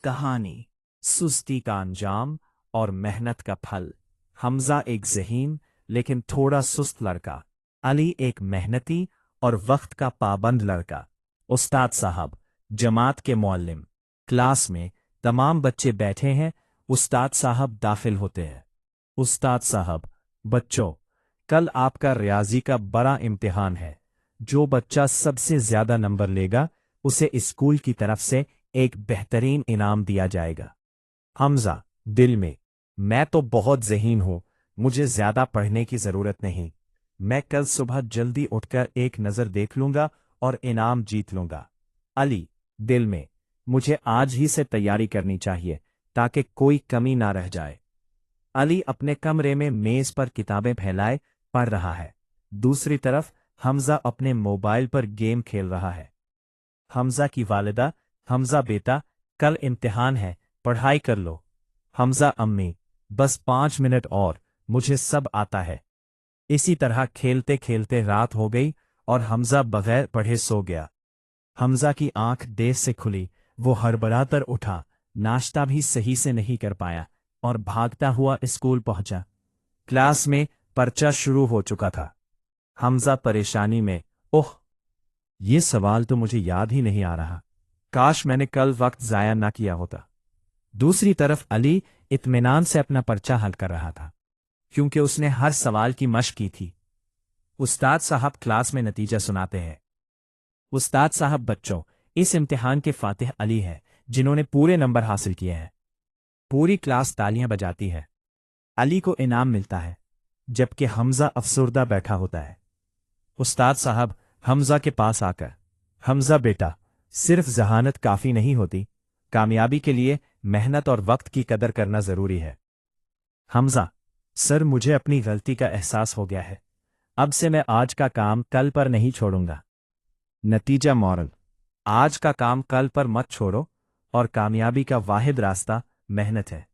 कहानी सुस्ती का अंजाम और मेहनत का फल। हमजा एक ज़हीन लेकिन थोड़ा सुस्त लड़का, अली एक मेहनती और वक्त का पाबंद लड़का। उस्ताद साहब, जमात के मुअल्लिम। क्लास में तमाम बच्चे बैठे हैं। उस्ताद साहब दाखिल होते हैं। उस्ताद साहब, बच्चों, कल आपका रियाजी का बड़ा इम्तिहान है। जो बच्चा सबसे ज्यादा नंबर लेगा उसे स्कूल की तरफ से एक बेहतरीन इनाम दिया जाएगा। हमजा, दिल में, मैं तो बहुत ज़हीन हूँ, मुझे ज्यादा पढ़ने की जरूरत नहीं। मैं कल सुबह जल्दी उठकर एक नज़र देख लूंगा और इनाम जीत लूंगा। अली, दिल में, मुझे आज ही से तैयारी करनी चाहिए ताकि कोई कमी ना रह जाए। अली अपने कमरे में मेज पर किताबें फैलाए पढ़ रहा है। दूसरी तरफ हमजा अपने मोबाइल पर गेम खेल रहा है। हमजा की वालिदा, हमजा बेटा, कल इम्तिहान है, पढ़ाई कर लो। हमजा, अम्मी, बस 5 मिनट और, मुझे सब आता है। इसी तरह खेलते खेलते रात हो गई और हमजा बगैर पढ़े सो गया। हमजा की आंख देर से खुली, वो हड़बड़ाकर उठा, नाश्ता भी सही से नहीं कर पाया और भागता हुआ स्कूल पहुंचा। क्लास में पर्चा शुरू हो चुका था। हमजा परेशानी में, ओह, ये सवाल तो मुझे याद ही नहीं आ रहा। काश मैंने कल वक्त जाया ना किया होता। दूसरी तरफ अली इत्मीनान से अपना पर्चा हल कर रहा था, क्योंकि उसने हर सवाल की मशक की थी। उस्ताद साहब क्लास में नतीजा सुनाते हैं। उस्ताद साहब, बच्चों, इस इम्तिहान के फातिह अली है, जिन्होंने पूरे नंबर हासिल किए हैं। पूरी क्लास तालियां बजाती है। अली को इनाम मिलता है, जबकि हमजा अफसुर्दा बैठा होता है। उस्ताद साहब हमजा के पास आकर, हमजा बेटा, सिर्फ जहानत काफी नहीं होती, कामयाबी के लिए मेहनत और वक्त की कदर करना जरूरी है। हमजा, सर, मुझे अपनी गलती का एहसास हो गया है। अब से मैं आज का काम कल पर नहीं छोड़ूंगा। नतीजा मॉरल, आज का काम कल पर मत छोड़ो और कामयाबी का वाहिद रास्ता मेहनत है।